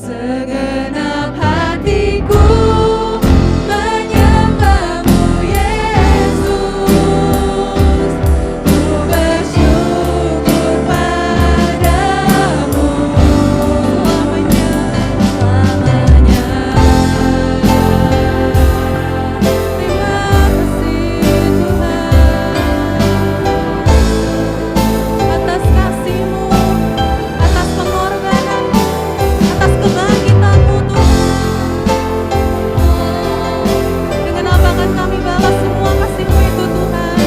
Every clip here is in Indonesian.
Segenap hatiku menyembahmu Yesus, ku bersyukur padamu selamanya. Terima kasih Tuhan atas kasih-Mu, atas pengorbanan-Mu, atas kebangkitan-Mu Tuhan. Dengan apa akan kami balas semua kasih-Mu itu Tuhan,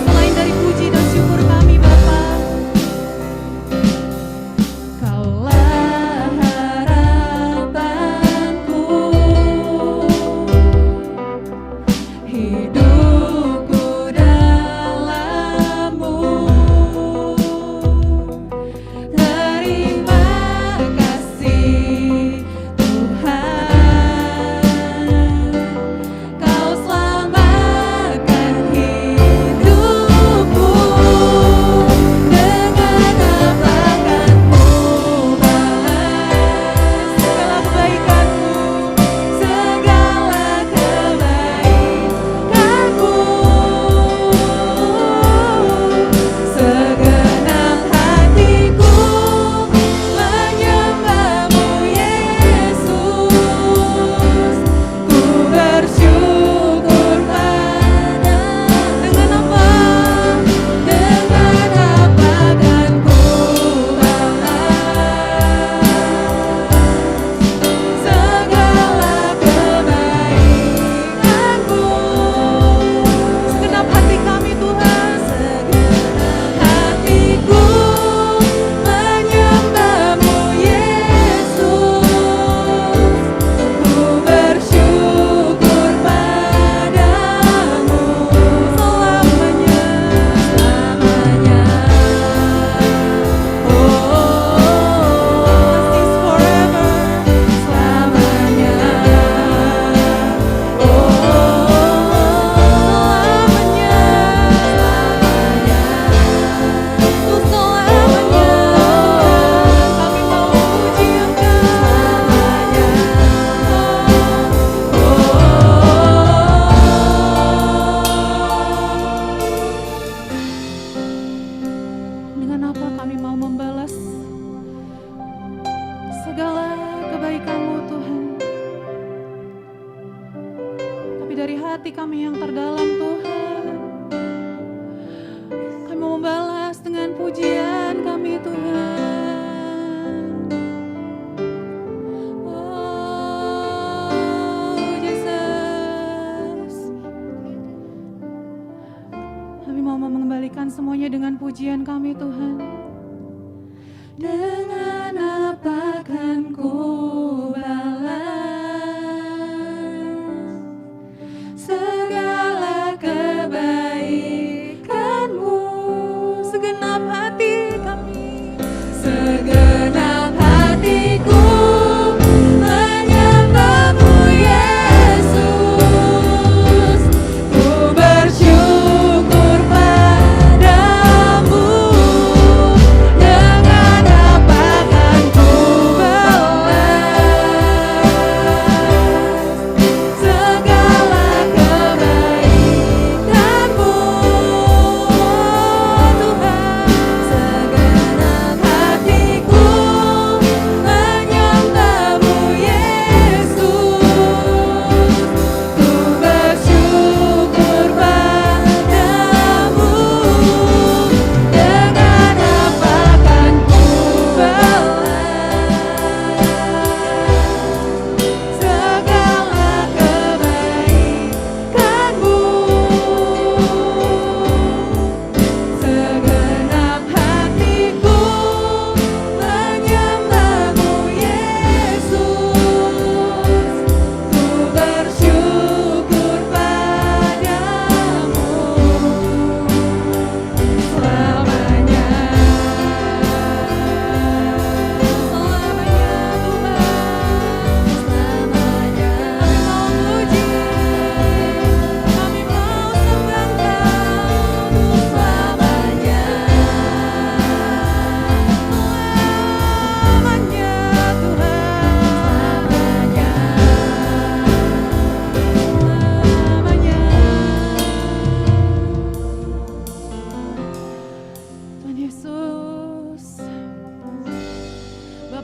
selain dari puji dan syukur kami Bapa. Kaulah harapanku, hidupku dalam-Mu. Terima kasih Tuhan, Kau selamatkan hidupku. Dengan apa akan ku balas segala kebaikan-Mu, segala kebaikan-Mu. Segenap hatiku menyembahmu Yesus, ku bersyukur padamu. Dengan apa akan ku balas segala kebaikan-Mu. Segenap hati kami Tuhan, segenap hatiku menyembahmu Yesus, ku bersyukur padamu selamanya, selamanya. Is forever, selamanya. Selamanya, selamanya. Untuk selamanya kami mau puji Engkau selamanya. Dengan apa kami mau membalas segala kebaikan-Mu Tuhan, tapi dari hati kami yang terdalam Tuhan, kami mau membalas dengan pujian kami Tuhan. Oh Yesus, kami mau mengembalikan semuanya dengan pujian kami Tuhan. Dengan apa kan ku balas segala kebaikan-Mu. Segenap hati kami, segenap hatiku menyembahmu Yesus, ku bersyukur padamu. Dengan apa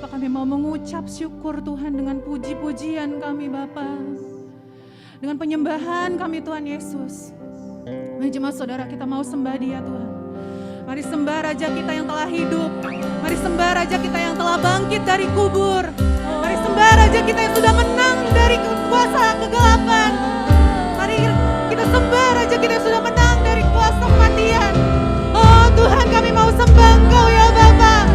Bapa, kami mau mengucap syukur Tuhan dengan puji-pujian kami Bapa, dengan penyembahan kami Tuhan Yesus. Mari jemaat saudara, kita mau sembah Dia Tuhan. Mari sembah Raja kita yang telah hidup. Mari sembah Raja kita yang telah bangkit dari kubur. Mari sembah Raja kita yang sudah menang dari kuasa kegelapan. Mari kita sembah Raja kita yang sudah menang dari kuasa kematian. Oh Tuhan, kami mau sembah Engkau ya Bapa.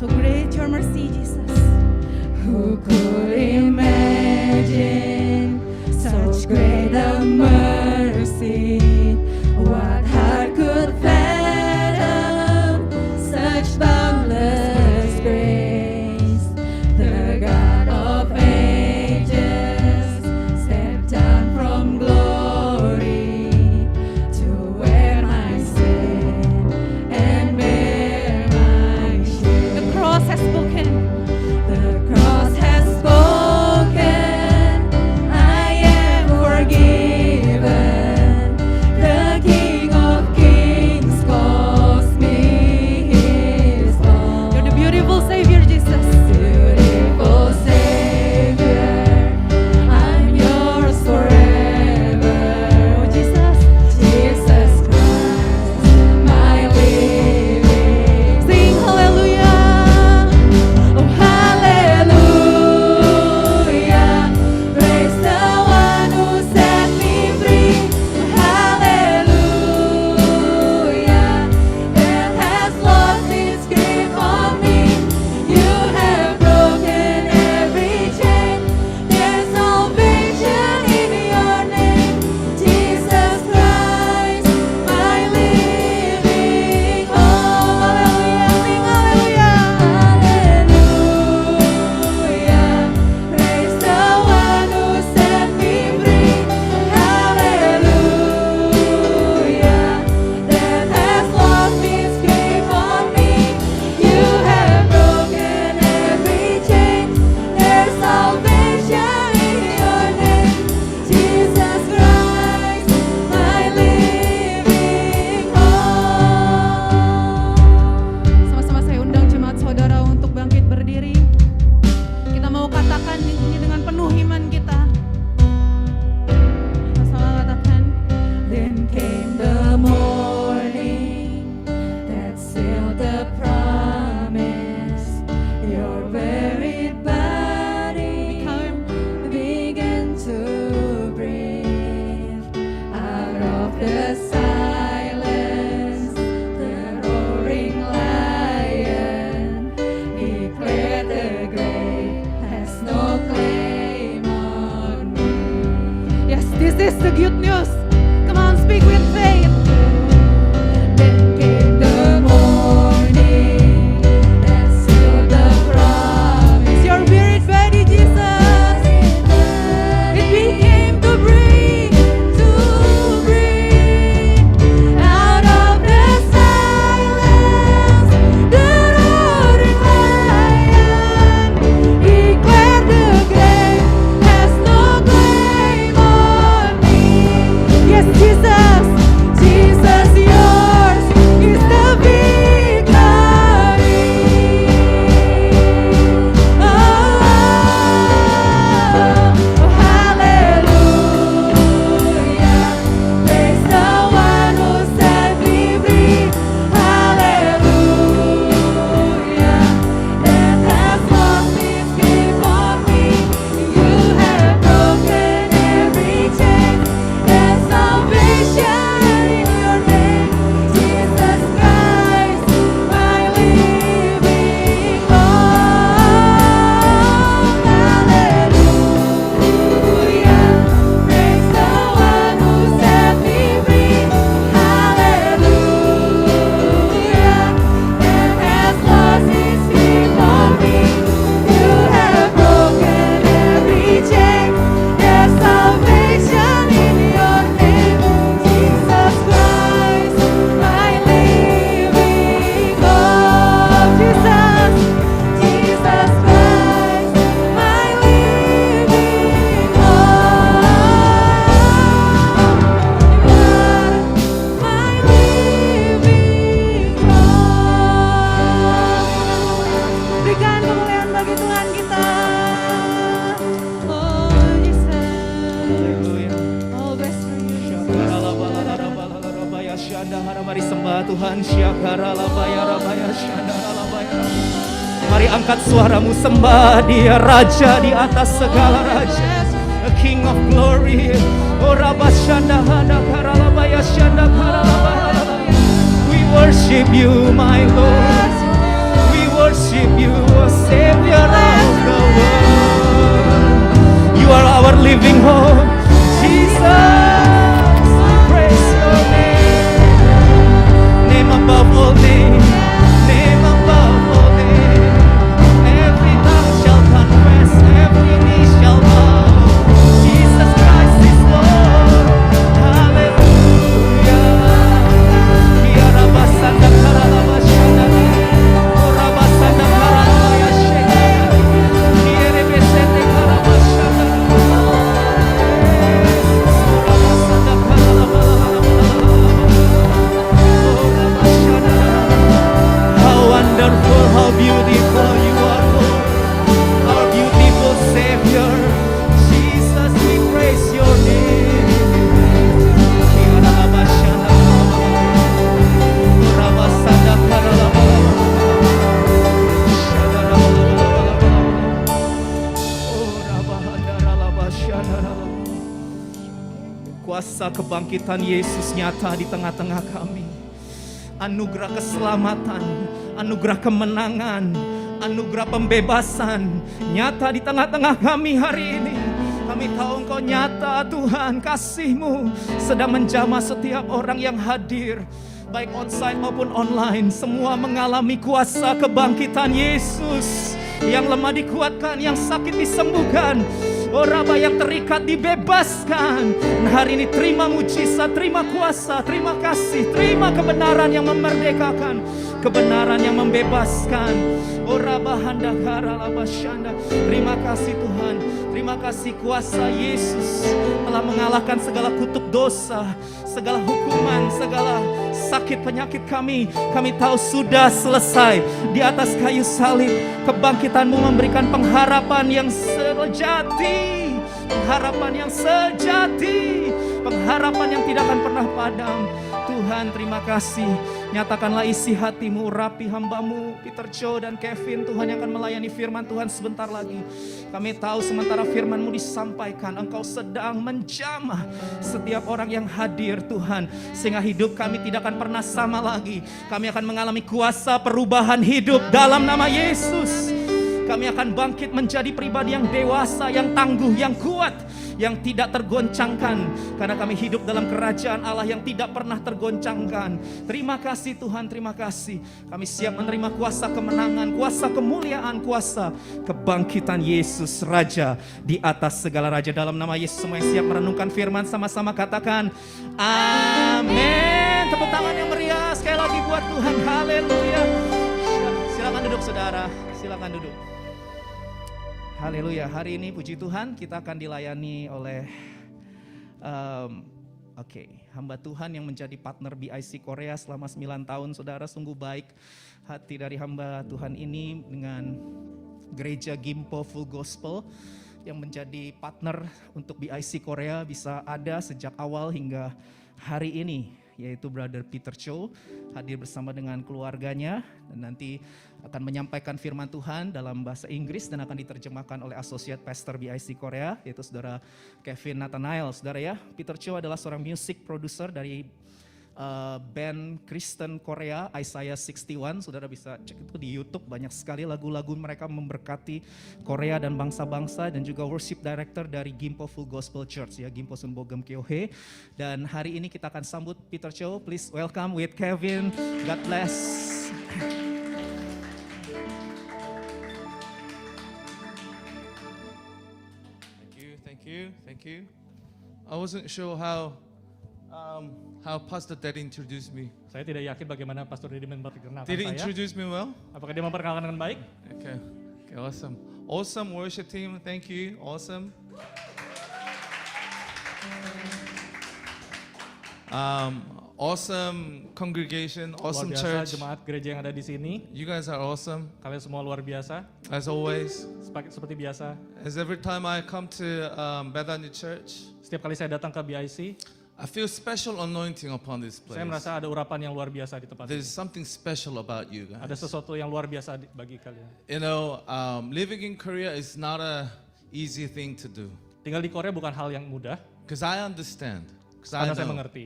So great your mercy, Jesus. Who could imagine such great a mercy? What heart could fathom such boundless grace? The God of ages stepped down from glory to wear my sin and bear my shame. The cross has spoken. The cross has the silence, the roaring lion declared the grave has no claim on me. Yes, this is the good news. Come on, speak with faith. Then came the morning that sealed the promise. Your buried body, Jesus, it became to breathe out of the silence. The roaring lion declared the grave has no claim on me. Yes, Jesus, Jesus, yours is the victory. Oh, hallelujah. Praise the one who set me free. Hallelujah. That has lost its grip on me. You have broken every chain. There's salvation in your name, Jesus Christ, my living hope. Hallelujah. Praise the one who set me free. Hallelujah. That has lost its grip on me. You have broken every chain. There's salvation in your name, Jesus Christ, my living hope. Jesus, Jesus Christ, my living hope. You are my living hope. Berikan kemuliaan bagi Tuhan kita. Oh Jesus. All best for you, Jesus. Mari sembah Tuhan. Mari angkat suaramu, sembah Dia, Raja di atas segala raja, the King of Glory. We worship you, my Lord. We worship you, Savior of the world. You are our living hope, Jesus. Praise your name above all names, name above all names. Every tongue shall confess, every knee shall bow. Jesus Christ is Lord. Hallelujah. Kiarabasanda karalabashanda, orabasanda karalabayashenda, kierebesende karabashanda, orabasanda karalabalabala. How wonderful, how beautiful you are, Lord. Our beautiful Savior, Jesus, we praise your name. Kiarabashanda, orabasanda karalabalabala, orabahandaralabashanda. Kuasa kebangkitan Yesus nyata di tengah-tengah kami. Anugerah keselamatan, anugerah kemenangan, anugerah pembebasan nyata di tengah-tengah kami hari ini. Kami tahu Engkau nyata, Tuhan. Kasih-Mu sedang menjamah setiap orang yang hadir, baik onsite maupun online. Semua mengalami kuasa kebangkitan Yesus. Yang lemah dikuatkan, yang sakit disembuhkan, Raba yang terikat dibebaskan. Nah, hari ini terima mujizat, terima kuasa, terima kasih, terima kebenaran yang memerdekakan, kebenaran yang membebaskan. Raba handakara labashanda. Terima kasih Tuhan, terima kasih kuasa Yesus telah mengalahkan segala kutuk dosa, segala hukuman, segala sakit penyakit kami. Kami tahu sudah selesai di atas kayu salib. Kebangkitan-Mu memberikan pengharapan yang sejati, pengharapan yang sejati, pengharapan yang tidak akan pernah padam. Tuhan, terima kasih. Nyatakanlah isi hatimu, urapi hambamu Peter Cho dan Kevin, Tuhan yang akan melayani firman Tuhan sebentar lagi. Kami tahu sementara firman-Mu disampaikan, Engkau sedang menjamah setiap orang yang hadir Tuhan. Sehingga hidup kami tidak akan pernah sama lagi. Kami akan mengalami kuasa perubahan hidup dalam nama Yesus. Kami akan bangkit menjadi pribadi yang dewasa, yang tangguh, yang kuat, yang tidak tergoncangkan. Karena kami hidup dalam kerajaan Allah yang tidak pernah tergoncangkan. Terima kasih Tuhan, terima kasih. Kami siap menerima kuasa kemenangan, kuasa kemuliaan, kuasa kebangkitan Yesus Raja di atas segala raja. Dalam nama Yesus semua yang siap merenungkan firman sama-sama katakan amin. Tepuk tangan yang meriah sekali lagi buat Tuhan. Haleluya. Silakan duduk saudara, silakan duduk. Haleluya, hari ini puji Tuhan kita akan dilayani oleh hamba Tuhan yang menjadi partner BIC Korea selama 9 tahun. Saudara, sungguh baik hati dari hamba Tuhan ini dengan gereja Gimpo Full Gospel yang menjadi partner untuk BIC Korea bisa ada sejak awal hingga hari ini, yaitu Brother Peter Cho hadir bersama dengan keluarganya dan nanti akan menyampaikan firman Tuhan dalam bahasa Inggris dan akan diterjemahkan oleh Associate Pastor BIC Korea, yaitu saudara Kevin Nathanael. Saudara ya, Peter Cho adalah seorang music producer dari band Kristen Korea Isaiah 61. Saudara bisa cek itu di YouTube, banyak sekali lagu-lagu mereka memberkati Korea dan bangsa-bangsa, dan juga worship director dari Gimpo Full Gospel Church ya, Gimpo Sunbogam Kyohe. Dan hari ini kita akan sambut Peter Cho. Please welcome with Kevin. God bless. Thank you. I wasn't sure how Pastor Daddy introduced me. Saya tidak yakin bagaimana Pastor Dedi memperkenalkan Did he saya. introduce me well? Apakah dia memperkenalkan dengan baik? Okay, awesome. Awesome worship team, thank you, awesome. Awesome congregation, awesome Luar biasa church. jemaat gereja yang ada di sini. You guys are awesome, Kalian semua luar biasa. as always. Seperti biasa, As every time I come to Bethany Church, setiap kali saya datang ke BIC, I feel special anointing upon this place. saya merasa ada urapan yang luar biasa di tempat There's ini. something special about you Ada guys. sesuatu yang luar biasa bagi kalian. You know, living in Korea is not a easy thing to do. Tinggal di Korea bukan hal yang mudah, Because I understand. Because I karena saya know. mengerti.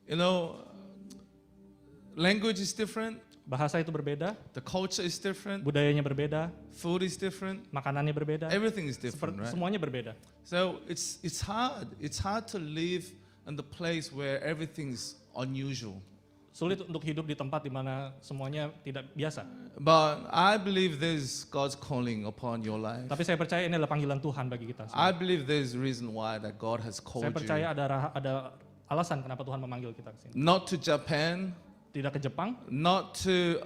You know, language is different. Bahasa itu berbeda, The culture is different. budayanya berbeda, Food is different. makanannya berbeda, Everything is different, right? semuanya berbeda. So it's hard. It's hard to live in the place where everything's unusual. Sulit untuk hidup di tempat di mana semuanya tidak biasa. But I believe there's God's calling upon your life. Tapi saya percaya ini adalah panggilan Tuhan bagi kita semua. I believe there's a reason why that God has Saya called percaya you. ada alasan kenapa Tuhan memanggil kita ke sini. Not to Japan, Tidak ke Jepang, not to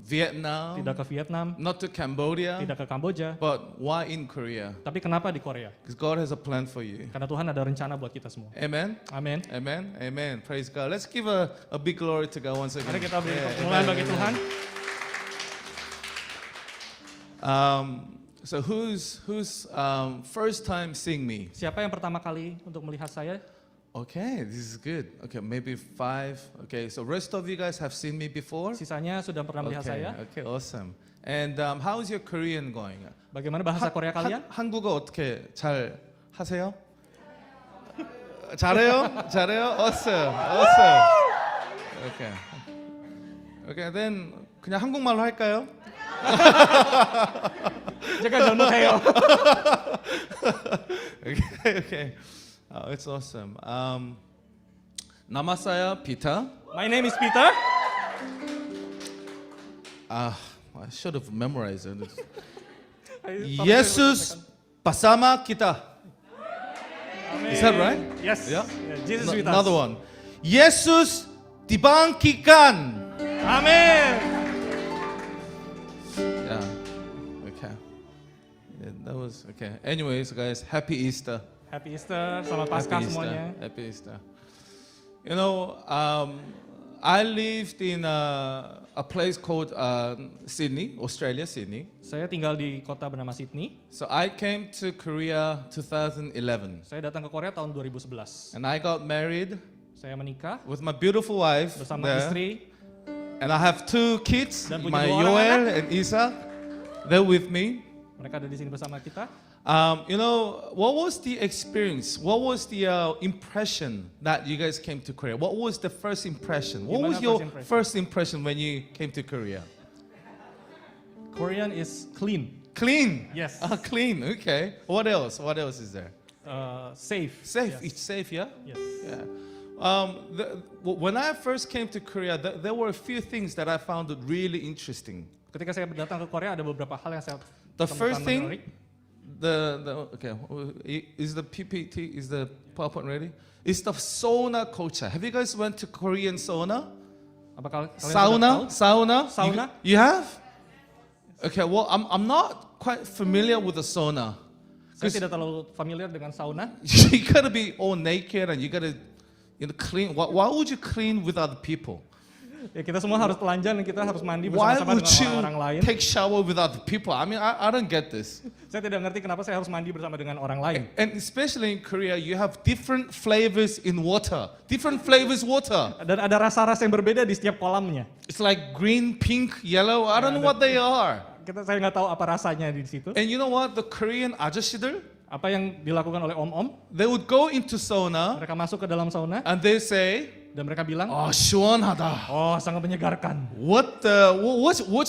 Vietnam, tidak ke Vietnam, not to Cambodia, tidak ke Kamboja, but why in Korea? tapi kenapa di Korea? Because God has a plan for you. Karena Tuhan ada rencana buat kita semua. Amen. Amin. Amen. Amen. Praise God. Let's give a big glory to God once again. Mari kita beri Yeah, kemuliaan amen, bagi amen. Tuhan. So who's first time seeing me? Siapa yang pertama kali untuk melihat saya? Okay, this is good. Okay, maybe 5. Okay, so rest of you guys have seen me before. Sisanya sudah pernah melihat Okay, saya. okay, awesome. And how is your Korean going? Bagaimana bahasa Korea kalian? 한국어 어떻게 잘 하세요? 잘해요? 잘해요? Awesome, awesome. Okay. Okay, then 그냥 한국말로 할까요? Jaga 전도해요. Okay, okay. Oh, it's awesome. 남았어요, Peter. My name is Peter. I should have memorized it. Yesus 예sus bersama kita. Is that right? Yes. Yeah? Jesus with us. Another one. 예sus dibangkitkan. Amin. Yeah. Okay. Yeah, that was okay. Anyways, guys, happy Easter. Happy Easter, selamat Paskah Happy Easter. semuanya. Happy Easter. You know, I lived in a place called Sydney, Australia, Sydney. Saya tinggal di kota bernama Sydney. So I came to Korea 2011, Saya datang ke Korea tahun 2011. and I got married Saya menikah with my beautiful wife bersama there. istri. And I have 2 kids, Dan punya my 2 orang Yoel anak. and Isa. They're with me. Mereka ada di sini bersama kita. You know, what was the experience? What was the impression that you guys came to Korea? What was the first impression? What was Gimana your first impression? first impression when you came to Korea? Korean is clean, Clean. Yes. Clean. Okay. What else? What else is there? safe. Safe. Yes. It's safe. Yeah. Yes. Yeah. When I first came to Korea, there were a few things that I found really interesting. Ketika saya datang ke Korea ada beberapa hal yang saya The temukan first thing, menarik. is the PPT, is the PowerPoint ready? Is the sauna culture. Have you guys went to Korean sauna? Apakah kalian Sauna? sudah tahu? Sauna? Sauna? You have? Okay, well, I'm not quite familiar with the sauna. Saya tidak terlalu familiar dengan sauna. You gotta be all naked and you gotta clean. Why would you clean with other people? Ya kita semua harus telanjang dan kita harus mandi Why bersama-sama would dengan you orang lain. take shower with other people? I mean, I don't get this. Saya tidak ngerti kenapa saya harus mandi bersama dengan orang lain. And especially in Korea, you have different flavors in water. Different flavors water. Dan ada rasa-rasa yang berbeda di setiap kolamnya. It's like green, pink, yellow. I don't know what they are. Saya nggak tahu apa rasanya di situ. And you know what? The Korean 아저씨들, Apa yang dilakukan oleh om-om? they would go into sauna Mereka masuk ke dalam sauna and they say, dan mereka bilang, "Oh, 시원하다." oh sangat menyegarkan. What's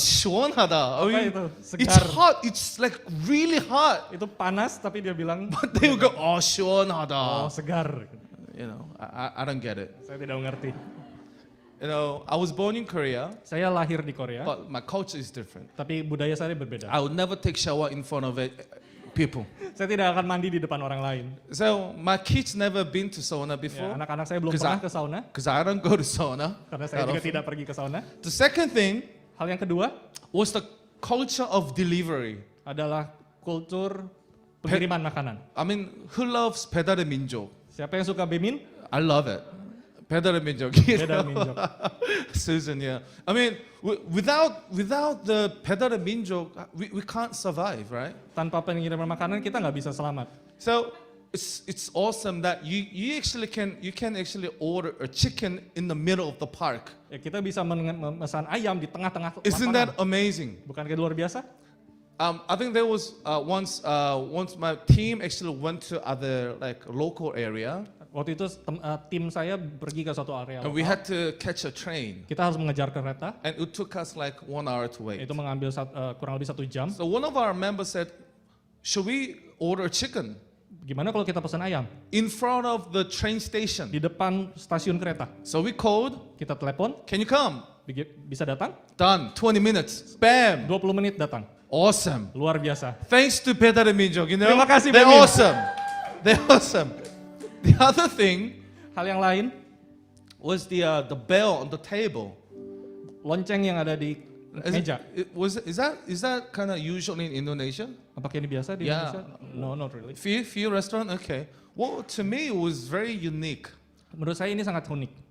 시원하다? I mean, itu? it's Segar. hot. It's like really hot. Itu panas tapi dia bilang, But they would go, "Oh, 시원하다." oh segar. You know, I don't get it. Saya tidak mengerti. You know, I was born in Korea, Saya lahir di Korea, but my culture is different. tapi budaya saya berbeda. I would never take shower in front of people. Saya tidak akan mandi di depan orang lain. So my kids never been to sauna Ya, before anak-anak saya belum Because pernah ke sauna, because I don't go to sauna. karena saya that juga often. tidak pergi ke sauna. The second thing Hal yang kedua was the culture of delivery. adalah kultur pengiriman makanan. I mean, who loves 배달의 민족? Siapa yang suka bemin? I love it. 배달의 민족. 배달의 민족. Susan, yeah. I mean, without the 배달의 민족, we can't survive, right? Tanpa pengiriman makanan kita nggak bisa selamat. So it's awesome that you can actually order a chicken in the middle of the park. Ya, kita bisa memesan ayam di tengah-tengah Isn't lapangan. that amazing? Bukankah luar biasa? I think there was once my team actually went to other like local area Waktu itu tim saya pergi ke suatu area and we lokal. had to catch a train Kita harus mengejar kereta. and it took us like 1 hour to wait. Itu mengambil kurang lebih 1 jam. So one of our members said, "Should we order chicken Gimana kalau kita pesan ayam in front of the train station?" di depan stasiun kereta? So we called, Kita telepon, "Can you come?" bisa datang? Done. 20 minutes. Bam. 20 menit datang. Awesome. Luar biasa. Thanks to 배달의 민족, you know. Terima kasih, They're Bemin. awesome. They're awesome. The other thing Hal yang lain, was the bell on the table. lonceng yang ada di meja. Is that kind of usual in Indonesia? Apakah ini biasa di Yeah. Indonesia? No, not really. Few restaurant. Okay. Well, to me it was very unique. Menurut saya ini sangat unik.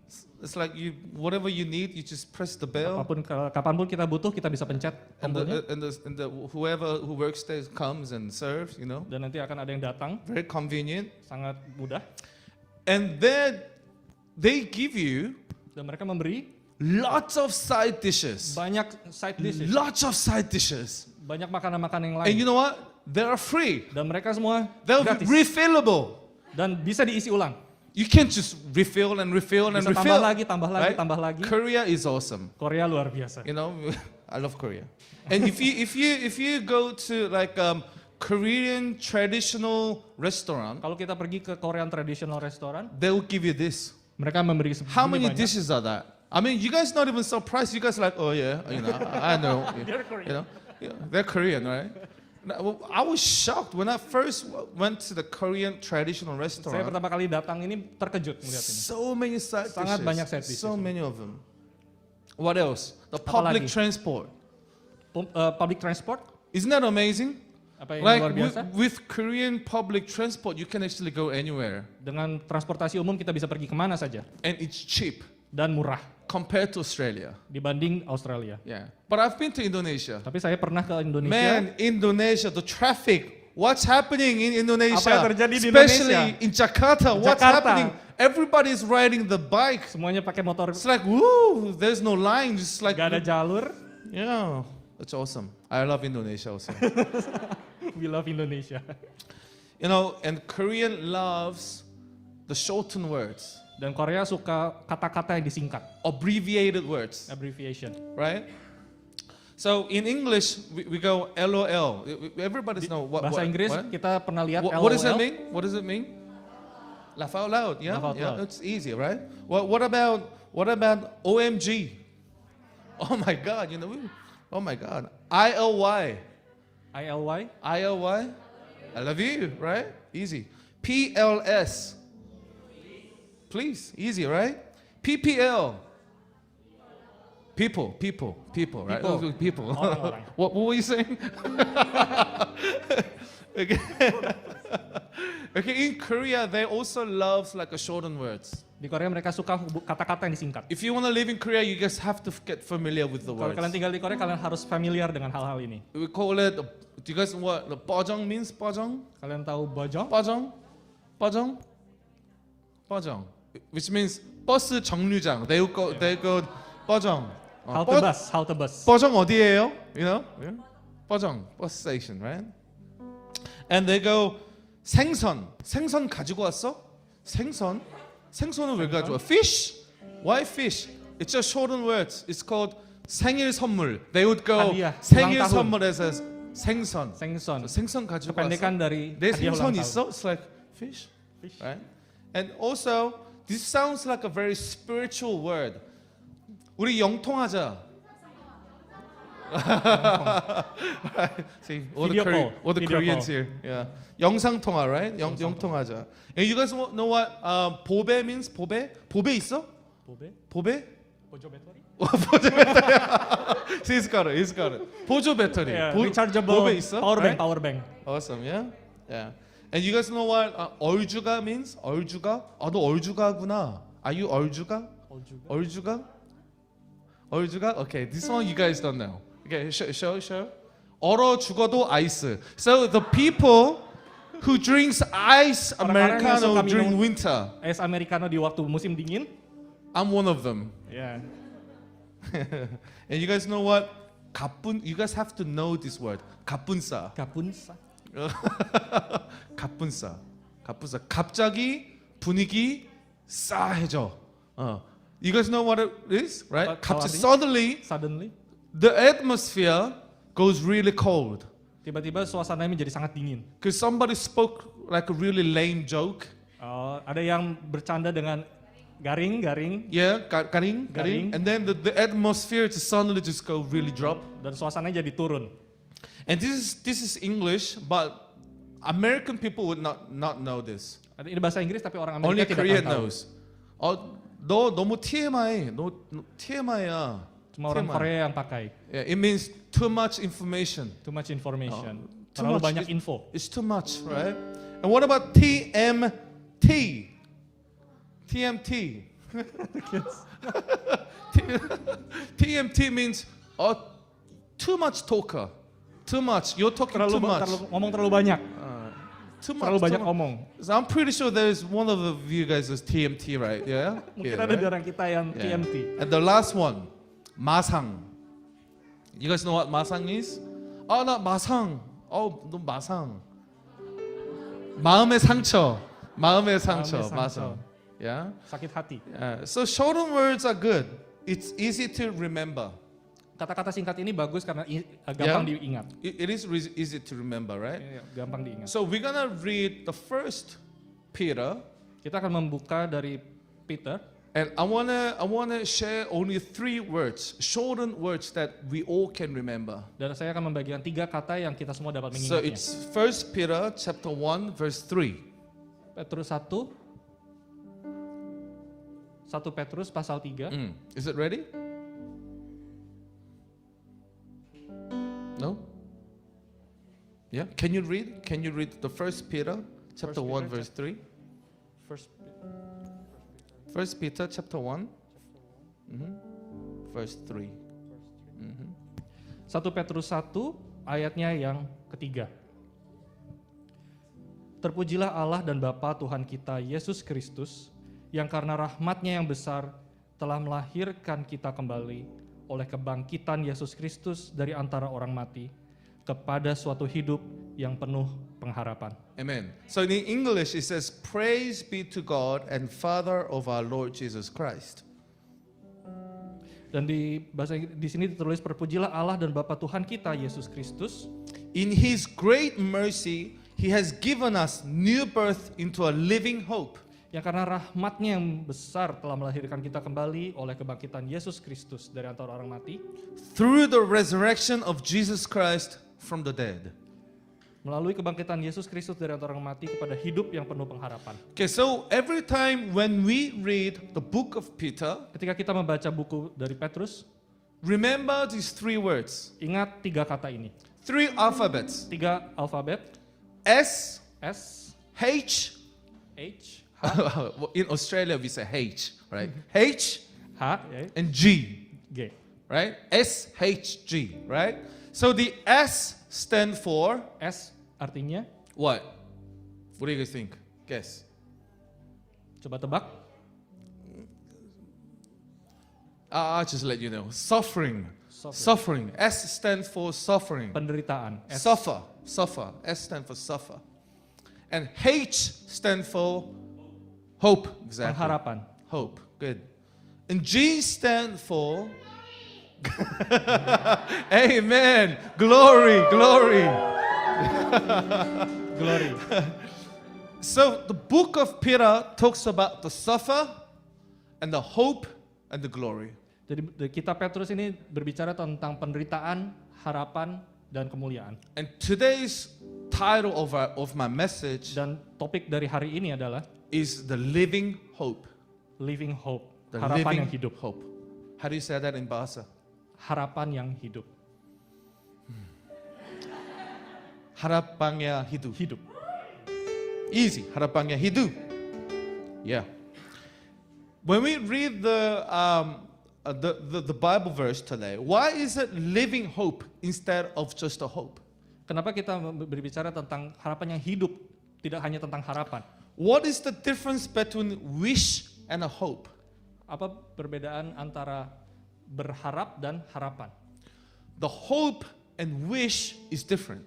It's like whatever you need, you just press the bell, Kapanpun kita butuh, kita bisa pencet and tombolnya. the whoever who works there comes and serves. You know, Dan nanti akan ada yang datang, very convenient. sangat mudah. And then they give you Dan mereka memberi lots of side dishes. banyak side dishes, Lots of side dishes. banyak makanan-makanan yang And you lain. know what? They are free. Dan mereka semua They're gratis. refillable. Dan bisa diisi ulang. You can't just refill and refill and Bisa refill. tambah lagi, right? tambah lagi. Korea is awesome. Korea luar biasa. You know, I love Korea. And if you go to like Korean traditional restaurant, Kalau kita pergi ke Korean traditional restaurant, they will give you this. mereka memberi How many banyak. dishes are that? I mean, you guys not even surprised. You guys like, oh yeah, you know, I know. They're Korean. You know, yeah, they're Korean, right? Now, I was shocked when I first went to the Korean traditional Saya restaurant. pertama kali datang ini terkejut melihat ini. So many side Sangat dishes. banyak side dishes. So many of them. What else? The Apa public lagi? transport. Public transport, Isn't that amazing? apa yang Like luar biasa? with Korean public transport, you can actually go anywhere, Dengan transportasi umum kita bisa pergi kemana saja and it's cheap dan murah compared to Australia. dibanding Australia. Yeah. But I've been to Indonesia. Tapi saya pernah ke Indonesia. Man, Indonesia, the traffic. what's happening in Indonesia? Apa yang terjadi di Especially Indonesia? in Jakarta, what's Jakarta. happening? Everybody's riding the bike. Semuanya pakai motor, It's like, woo, there's no line, just like, gak ada jalur. yeah, it's awesome. I love Indonesia also. We love Indonesia. You know, and Korean loves the shortened words, Dan Korea suka kata-kata yang disingkat, abbreviated words, abbreviation. right? So in English, we go LOL. Everybody's know what. Bahasa Inggris what? kita pernah lihat What does that LOL. mean? What does it mean? Laugh out loud. Yeah, Laugh out yeah, loud. it's easy, right? What about OMG? Oh my God, you know, oh my God, ILY, ILY, ILY, I love you, right? Easy. PLS, please, easy, right? PPL, people, right? People. People. Orang-orang. What were you saying? Okay. Okay, in Korea, they also love like a shortened words. di Korea mereka suka kata-kata yang disingkat. If you want to live in Korea, you just have to get familiar with the Kalau words. kalian tinggal di Korea, kalian harus familiar dengan hal-hal ini. We call it, do you guys know what the bojong means? Bojong? Kalian tahu bojong? Bojong? Bojong? Bojong. Which means bus 정류장. They go bojong. Halte bus. 버정 어디예요? You know? Yeah. 버정 bus station, right? And they go 생선. 생선 가지고 왔어? 생선? 생선은 왜 가져와? Fish? Why fish? It's just shortened words. It's called 생일 선물. They would go hadiah, 생일 ulang tahun. 선물에서 생선. Sengson. 생선 가지고 왔어? Kependekan dari 내 hadiah 생선 ulang tahun. 있어? It's like fish, Fish. right? And also, this sounds like a very spiritual word. 우리 영통하자. See, all the, Video call. all the Video Koreans call. here. Yeah. 영상 통화, right? 영통하자. And you guys know what 보배 means? 보배? 보배 있어? 보배? 보배? 보조 배터리? 보조 배터리. See, he's got it. 보조 배터리. Yeah, 보- rechargeable 보배 있어? power Right? bank, power bank. Awesome, yeah? Yeah. And you guys know what 얼주가 means? 얼주가? 너 얼주가구나. Are you 얼주가? 얼주가? 얼주가? Okay, this one you guys don't know. Okay, show. 얼어 죽어도 아이스. So the people who drinks ice Orang-orang yang Americano suka during minum- winter, Es americano di waktu musim dingin. I'm one of them. Ya. And you guys know what? 가뿐, you guys have to know this word. 가뿐싸. Kapunsa. 가뿐싸. 갑자기 분위기 싸해져. You guys know what it is, right? Tahu 갑자기 artinya? suddenly Suddenly, the atmosphere goes really cold tiba-tiba suasananya menjadi sangat dingin. because somebody spoke like a really lame joke. Ada yang bercanda dengan garing, Yeah, garing. Garing. And then the atmosphere just suddenly just go really drop. dan suasananya jadi turun. And this is English, but American people would not know this. Ini bahasa Inggris tapi orang Only Amerika tidak Korean akan tahu. knows. 너 너무 TMI. 너 TMI야. Cuma orang TMI. Korea yang pakai. Yeah, it means too much information. Too much information. Too Terlalu much banyak is- info. It's too much, right? And what about TMT? TMT. TMT means too much talker. Too much. You're talking too much. Ngomong terlalu banyak. Too much. Terlalu banyak too much. omong. So I'm pretty sure there's one of you guys is TMT, right? Yeah. Mungkin Yeah, ada right? di orang kita yang Yeah. TMT. And the last one, 마상. You guys know what 마상 is? 나 마상. 너 마상. 마음의 상처. 마음의 상처. 마음의 상처. 마상. Yeah. Sakit hati. So shortened words are good. It's easy to remember. Kata-kata singkat ini bagus karena gampang Yeah. diingat. It is easy to remember, right? Gampang diingat. So we're gonna read the first Peter, Kita akan membuka dari Peter. and I wanna share only 3 words, shortened words that we all can remember. Dan saya akan membagikan 3 kata yang kita semua dapat So mengingatnya. it's 1 Peter chapter 1 verse 3. Petrus 1. 1 Petrus pasal 3. Is it ready? No? Yeah. Can you read? Can you read the 1 Peter chapter 1 verse 3? First 1 Peter chapter 1 verse 3. 1 Petrus 1 ayatnya yang ketiga. Terpujilah Allah dan Bapa Tuhan kita Yesus Kristus, yang karena rahmat-Nya yang besar telah melahirkan kita kembali oleh kebangkitan Yesus Kristus dari antara orang mati kepada suatu hidup yang penuh pengharapan. Amen. So in English it says, "Praise be to God and Father of our Lord Jesus Christ." Dan di sini ditulis terpujilah Allah dan Bapa Tuhan kita Yesus Kristus. In His great mercy, He has given us new birth into a living hope. Yang karena rahmat-Nya yang besar telah melahirkan kita kembali oleh kebangkitan Yesus Kristus dari antara orang mati, Through the resurrection of Jesus Christ from the dead. melalui kebangkitan Yesus Kristus dari antara orang mati kepada hidup yang penuh pengharapan. Okay, so every time when we read the book of Peter, Ketika kita membaca buku dari Petrus, remember these three words, ingat 3 kata ini. 3 alphabets: 3 alfabet, S, S, H. H, In Australia we say H, right? H H, and G, G. right? S, H, G, right? So the S stand for S artinya, what? What do you guys think? Guess. coba tebak, I'll just let you know. Suffering. Suffering. Suffering. S stands for suffering. penderitaan. S, Suffer. Suffer. S stands for suffer. And H stands for hope. Exactly. pengharapan. Hope. Good. And G stand for Amen. Glory. Glory. Glory. So the book of Peter talks about the suffer and the hope and the glory. Jadi kitab Petrus ini berbicara tentang penderitaan, harapan, dan kemuliaan. And today's title of my message Dan topik dari hari ini adalah is the living hope. Living Hope, The harapan living yang hidup. hope. How do you say that in Bahasa? Harapan yang hidup. Harapannya hidup. Hidup. Easy. Harapannya hidup. Yeah. When we read the Bible verse today, why is it living hope instead of just a hope? Kenapa kita berbicara tentang harapan yang hidup, tidak hanya tentang harapan? What is the difference between wish and a hope? Apa perbedaan antara berharap dan harapan? The hope and wish is different.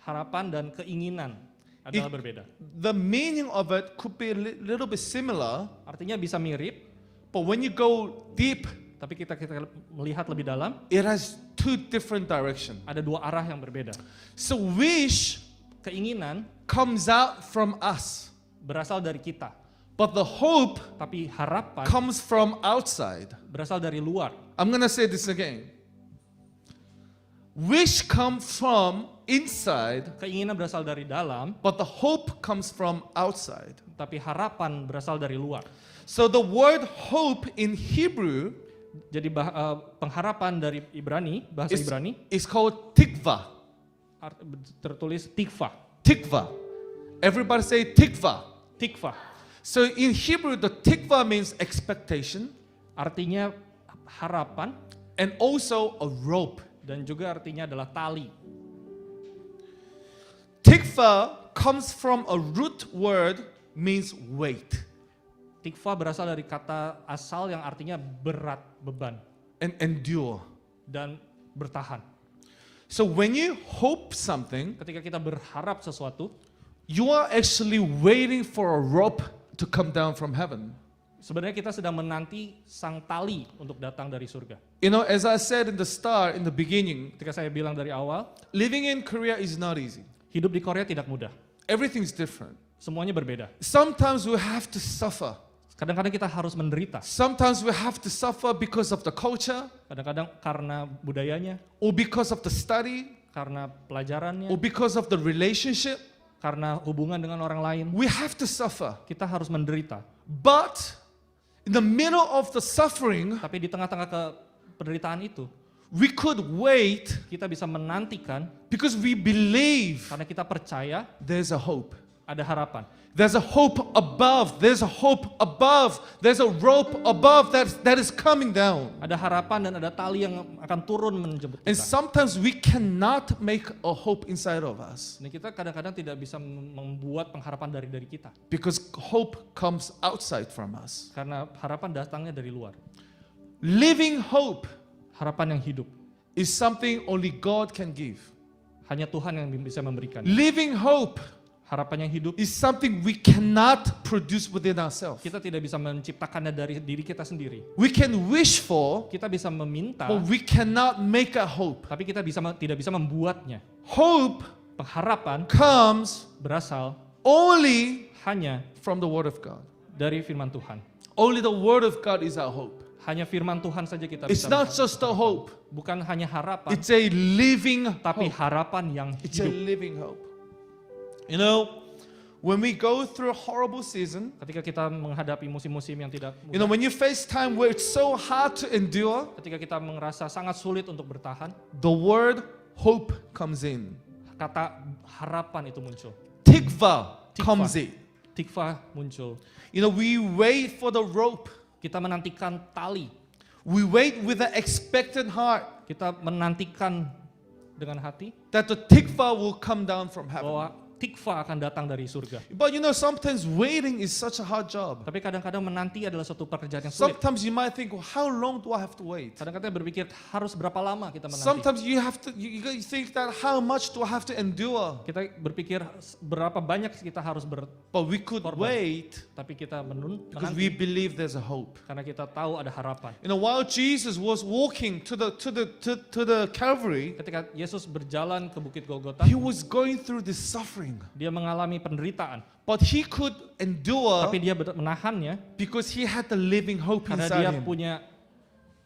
Harapan dan keinginan adalah berbeda. The meaning of it could be a little bit similar, Artinya bisa mirip, but when you go deep, tapi kita melihat lebih dalam, it has two different directions. ada 2 arah yang berbeda. So wish Keinginan comes out from us, berasal dari kita, but the hope tapi harapan comes from outside. berasal dari luar. I'm going to say this again. Wish comes from inside, Keinginan berasal dari dalam, but the hope comes from outside. tapi harapan berasal dari luar. So the word hope in Hebrew Jadi pengharapan dari Ibrani, bahasa Ibrani, is called tikva. tertulis tikva. Tikva. Everybody say tikva. Tikva. So in Hebrew, the tikva means expectation Artinya harapan and also a rope. dan juga artinya adalah tali. Tikva comes from a root word means weight Tikva berasal dari kata asal yang artinya berat, beban, and endure. dan bertahan. So when you hope something, Ketika kita berharap sesuatu, you are actually waiting for a rope to come down from heaven. sebenarnya kita sedang menanti sang tali untuk datang dari surga. You know, as I said in the start, in the beginning, Ketika saya bilang dari awal, living in Korea is not easy. hidup di Korea tidak mudah. Everything's different. Semuanya berbeda. Sometimes we have to suffer. Kadang-kadang kita harus menderita. Sometimes we have to suffer because of the culture, Kadang-kadang karena budayanya, or because of the study, karena pelajarannya, or because of the relationship. karena hubungan dengan orang lain. We have to suffer. Kita harus menderita. But in the middle of the suffering, Tapi di tengah-tengah penderitaan itu, we could wait kita bisa menantikan because we believe karena kita percaya there's a hope. ada harapan. There's a hope above. There's a hope above. There's a rope above that is coming down. Ada harapan dan ada tali yang akan turun menjemput And kita. sometimes we cannot make a hope inside of us Dan kita kadang-kadang tidak bisa membuat pengharapan dari kita. because hope comes outside from us. Karena harapan datangnya dari luar. Living hope Harapan yang hidup. is something only God can give. Hanya Tuhan yang bisa memberikan. Living hope Harapan yang hidup, is something we cannot produce within ourselves. kita tidak bisa menciptakannya dari diri kita sendiri. We can wish for, Kita bisa meminta, but we cannot make a hope. tapi kita tidak bisa membuatnya. Hope Pengharapan comes berasal only hanya from the Word of God. dari firman Tuhan. Only the Word of God is our hope. Hanya firman Tuhan saja kita It's bisa not mengharapkan. just a hope, Bukan hanya harapan, it's a living tapi hope. harapan yang It's a hidup. living hope. You know, when we go through a horrible season, Ketika kita menghadapi musim-musim yang tidak you know, mudah, when you face time where it's so hard to endure, ketika kita merasa sangat sulit untuk bertahan, the word hope comes in. kata harapan itu muncul. Tikva Tikva. comes in. Tikva muncul. You know, we wait for the rope. Kita menantikan tali. We wait with an expectant heart Kita menantikan dengan hati that the tikva will come down from heaven. bahwa tikva akan datang dari surga. But you know, sometimes waiting is such a hard job. Tapi kadang-kadang menanti adalah suatu pekerjaan yang sulit. Sometimes you might think, well, how long do I have to wait? Kadang-kadang berpikir harus berapa lama kita menanti. Sometimes you have to, you think that how much do I have to endure? Kita berpikir berapa banyak kita harus But we could Korban. wait tapi kita because we menanti believe there's a hope. karena kita tahu ada harapan. You know, while Jesus was walking to the Calvary, Ketika Yesus berjalan ke Bukit Golgota, he was going through this suffering. dia mengalami penderitaan, But he could endure tapi dia menahannya because he had the living hope karena dia inside him. punya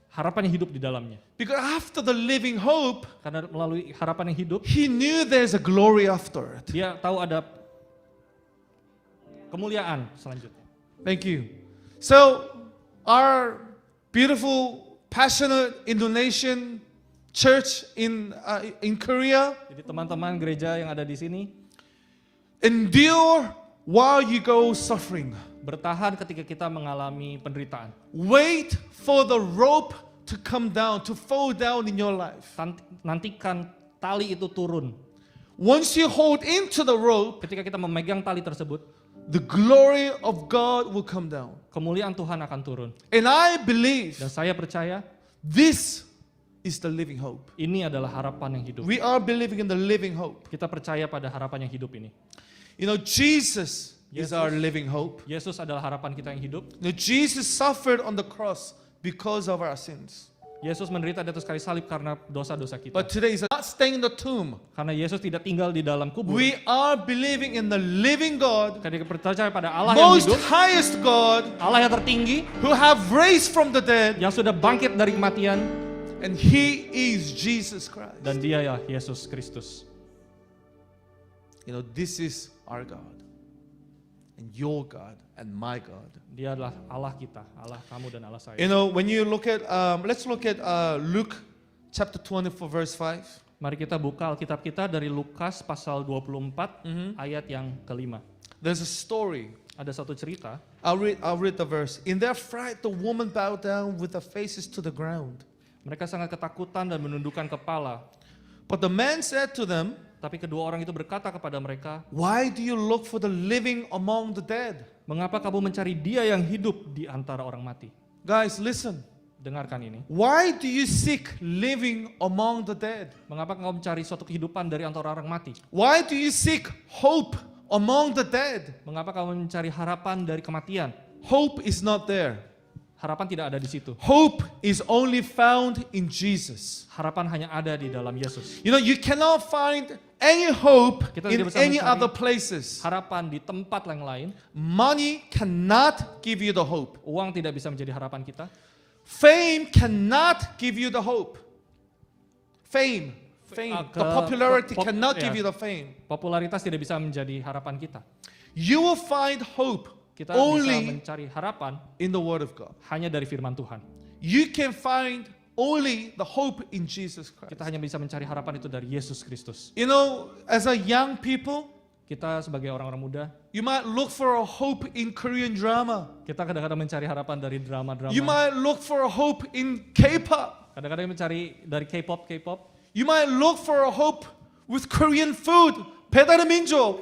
harapan yang hidup di dalamnya. Because after the living hope, Karena melalui harapan yang hidup, he knew there's a glory after it. dia tahu ada kemuliaan selanjutnya. Thank you. So, our beautiful, passionate Indonesian church in Korea, Jadi teman-teman gereja yang ada di sini, endure while you go suffering. bertahan ketika kita mengalami penderitaan. Wait for the rope to come down, to fall down in your life. Nantikan tali itu turun. Once you hold into the rope, Ketika kita memegang tali tersebut, the glory of God will come down. kemuliaan Tuhan akan turun. And I believe Dan saya percaya this is the living hope. ini adalah harapan yang hidup. We are believing in the living hope. Kita percaya pada harapan yang hidup ini. You know, Jesus is Yesus. our living hope. Yesus adalah harapan kita yang hidup. You know, Jesus suffered on the cross because of our sins. Yesus menderita di atas kayu salib karena dosa-dosa kita. But today is not staying in the tomb. Karena Yesus tidak tinggal di dalam kubur. We are believing in the living God, Ketika percaya pada Allah yang most hidup, highest God, Allah yang tertinggi, who have raised from the dead, yang sudah bangkit dari kematian, and He is Jesus Christ. dan dia ya Yesus Kristus. You know, this is our God, and your God, and my God. Dia adalah Allah kita, Allah kamu dan Allah saya. You know, when you look at, let's look at Luke chapter 24, verse 5. Mari kita buka Alkitab kita dari Lukas pasal 24 ayat yang kelima. There's a story. Ada satu cerita. I'll read the verse. In their fright, the woman bowed down with their faces to the ground. Mereka sangat ketakutan dan menundukkan kepala. But the man said to them, Tapi kedua orang itu berkata kepada mereka, why do you look for the living among the dead? "Mengapa kamu mencari dia yang hidup di antara orang mati?" Guys, listen. Dengarkan ini. Why do you seek living among the dead? Mengapa kamu mencari suatu kehidupan dari antara orang mati? Why do you seek hope among the dead? Mengapa kamu mencari harapan dari kematian? Hope is not there. Harapan tidak ada di situ. Hope is only found in Jesus. Harapan hanya ada di dalam Yesus. You know, you cannot find any hope Kita in tidak bisa any mencari other places. harapan di tempat yang lain. Money cannot give you the hope. Uang tidak bisa menjadi harapan kita. Fame cannot give you the hope. Fame, the popularity cannot give you the fame. Popularitas tidak bisa menjadi harapan kita. You will find hope Kita bisa only mencari harapan in the Word of God. hanya dari firman Tuhan. You can find only the hope in Jesus Christ. Kita hanya bisa mencari harapan itu dari Yesus Kristus. You know, as a young people, Kita sebagai orang-orang muda, You might look for a hope in Korean drama. kita kadang-kadang mencari harapan dari drama-drama. You might look for a hope in K-pop. Kadang-kadang mencari dari K-pop. You might look for a hope with Korean food. 배달의 민족.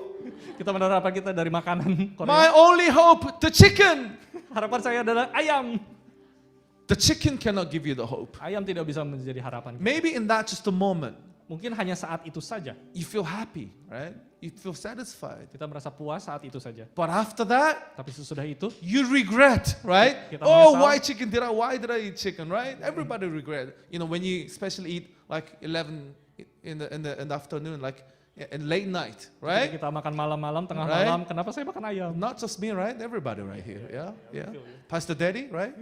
Kita menaruh harapan kita dari makanan My Korea. only hope, the chicken. Harapan saya adalah ayam. The chicken cannot give you the hope. Ayam tidak bisa menjadi harapan. Maybe in that just a moment, Mungkin hanya saat itu saja. you feel happy, right? You feel satisfied. Kita merasa puas saat itu saja. But after that, Tapi sesudah itu, you regret, right? Kita Oh, menyesal. why did I eat chicken, right? Everybody regret. You know, when you especially eat like 11 in the afternoon, like in late night, ketika right? kita makan malam-malam, tengah Right. malam, kenapa saya makan ayam? Not just me, right? Everybody right here, yeah. Pastor Daddy, right?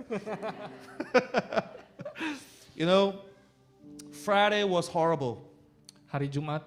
You know, Friday was horrible, Hari Jumat,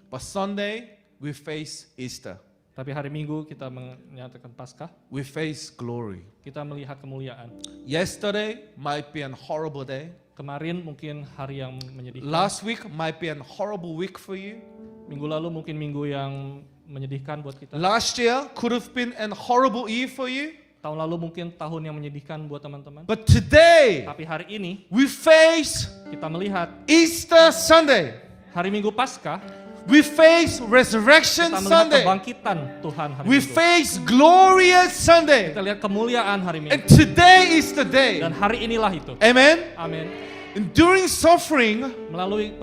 but Sunday we face Easter. tapi hari Minggu kita menyatakan Paskah, We face glory. kita melihat kemuliaan. Yesterday might be a horrible day. Kemarin mungkin hari yang menyedihkan. Last week might be a horrible week for you. Minggu lalu mungkin minggu yang menyedihkan buat kita. Last year could have been a horrible year for you. Tahun lalu mungkin tahun yang menyedihkan buat teman-teman. But today Tapi hari ini we face kita melihat Easter Sunday. hari Minggu Paskah, We face Resurrection kita melihat Sunday. kebangkitan Tuhan hari We Minggu. face glorious Sunday. Kita lihat kemuliaan hari And Minggu. today is the day. Dan hari inilah itu. Amen. Amin. And during suffering, Melalui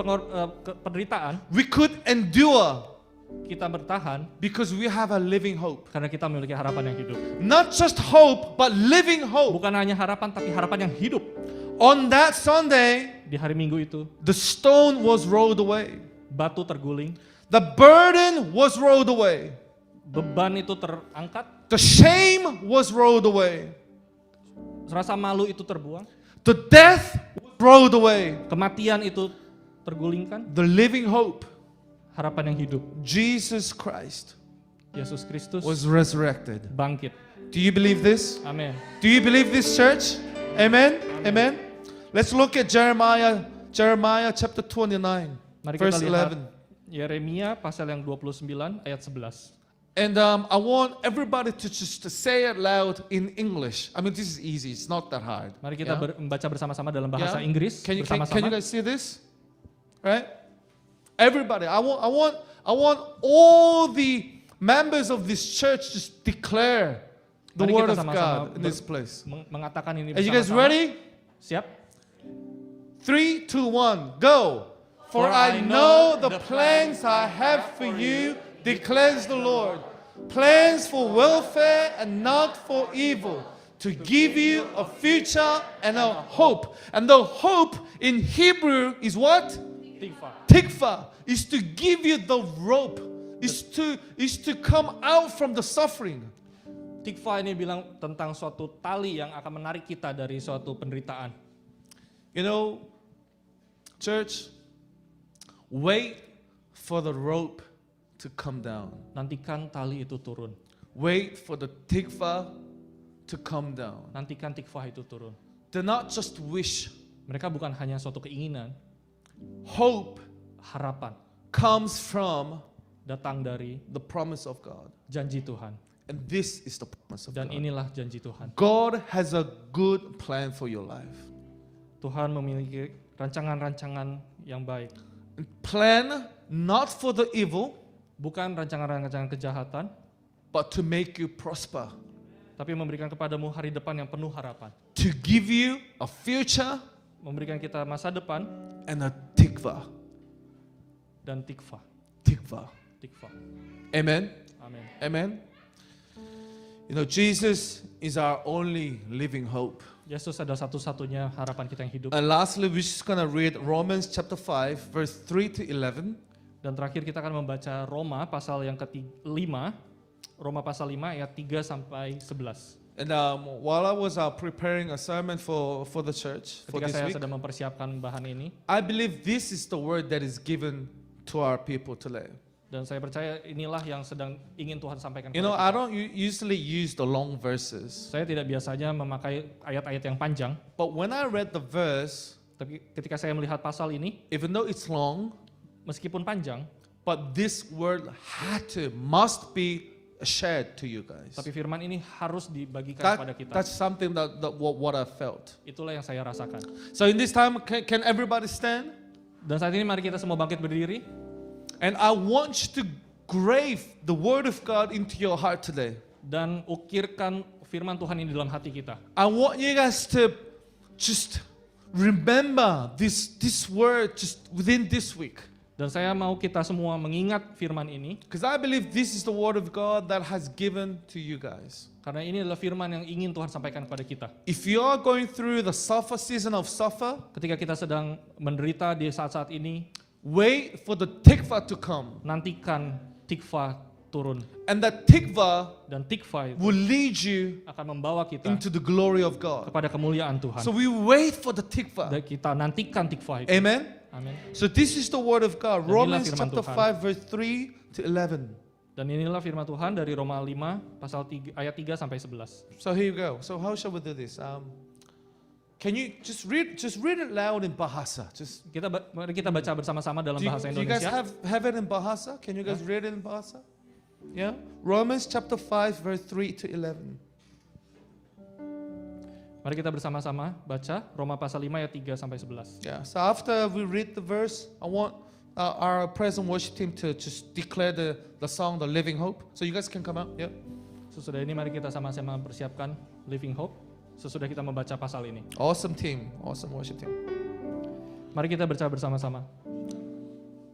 penderitaan, we could endure kita bertahan because we have a living hope. karena kita memiliki harapan yang hidup. Not just hope, but living hope. Bukan hanya harapan, tapi harapan yang hidup. On that Sunday, Di hari Minggu itu, the stone was rolled away. batu terguling, The burden was rolled away. beban itu terangkat, The shame was rolled away. rasa malu itu terbuang, The death was rolled away. kematian itu tergulingkan, The living hope, harapan yang hidup. Jesus Christ, Yesus Kristus was resurrected. bangkit. Do you believe this? Amin. Do you believe this, church? Amen? Amen? Let's look at Jeremiah chapter 29, Mari verse kita lihat 11. Yeremia pasal yang 29 ayat 11. And I want everybody to just to say it loud in English. I mean, this is easy. It's not that hard. Mari kita Yeah? membaca bersama-sama dalam bahasa Yeah? Inggris Can you bersama-sama. guys see this? Right? Everybody, I want all the members of this church just declare the Mari word kita of sama-sama God in this place. mengatakan ini Are you guys bersama-sama. ready? Siap? 3, 2, 1, go. For I know the plans I have for you, declares the Lord. Plans for welfare and not for evil, to give you a future and a hope. And the hope in Hebrew is what? Tikva. Tikva, is to give you the rope, is to come out from the suffering. Tikva ini bilang tentang suatu tali yang akan menarik kita dari suatu penderitaan. You know, church, wait for the rope to come down. Nantikan tali itu turun. Wait for the tikva to come down. Nantikan tikva itu turun. Do not just wish. Mereka bukan hanya suatu keinginan, Hope harapan comes from datang dari the promise of God. janji Tuhan. And this is the promise of Dan God. inilah janji Tuhan. God has a good plan for your life. Tuhan memiliki rancangan-rancangan yang baik. Plan not for the evil, Bukan rancangan-rancangan kejahatan, but to make you prosper. tapi memberikan kepadamu hari depan yang penuh harapan. To give you a future Memberikan kita masa depan and a tikva. dan tikva. Tikva. Tikva. Amen. Amin. Amen. You know, Jesus is our only living hope. Yesus adalah satu-satunya harapan kita yang hidup. And lastly, we're just going to read Romans chapter 5, verse 3 to 11. Dan terakhir kita akan membaca Roma pasal yang ke-5. Roma pasal 5 ayat 3 sampai 11. And while I was preparing a sermon for the church for Ketika this saya week, sedang mempersiapkan bahan ini, I believe this is the word that is given to our people today. dan saya percaya inilah yang sedang ingin Tuhan sampaikan You know, kepada I kita. don't usually use the long verses, Saya tidak biasanya memakai ayat-ayat yang panjang, but when I read the verse, tapi ketika saya melihat pasal ini, even though it's long, meskipun panjang, but this word must be shared to you guys. Tapi firman ini harus dibagikan kepada kita. That's something that what I felt. Itulah yang saya rasakan. So in this time, can everybody stand? Dan saat ini mari kita semua bangkit berdiri. And I want you to grave the word of God into your heart today. Dan ukirkan firman Tuhan ini dalam hati kita. I want you guys to just remember this word just within this week. Dan saya mau kita semua mengingat firman ini. Because I believe this is the word of God that has given to you guys. Karena ini adalah firman yang ingin Tuhan sampaikan kepada kita. If you are going through the suffer season of suffer, Ketika kita sedang menderita di saat-saat ini, wait for the tikva to come. nantikan tikva turun. And that tikva Dan tikva itu will lead you akan membawa kita into the glory of God. kepada kemuliaan Tuhan. So we wait for the tikva. Dan kita nantikan tikva itu. Amen. Amin. So this is the word of God. Dan inilah Romans firman chapter Tuhan. 5 verse 3 to 11. Dan inilah firman Tuhan dari Roma 5 pasal 3, ayat 3 sampai 11. So here you go. So how shall we do this? Can you just read it loud in Bahasa? Just Mari kita baca bersama-sama dalam bahasa do you guys Indonesia. have it in Bahasa? Can you guys read it in Bahasa? Yeah. Romans chapter 5 verse 3 to 11. Mari kita bersama-sama baca Roma pasal 5 ayat 3 sampai 11. Yeah. So after we read the verse, I want our present worship team to just declare the song, The Living Hope. So you guys can come out. Yeah. Sesudah ini mari kita sama-sama persiapkan Living Hope. Sesudah kita membaca pasal ini. Awesome team. Awesome worship team. Mari kita baca bersama-sama.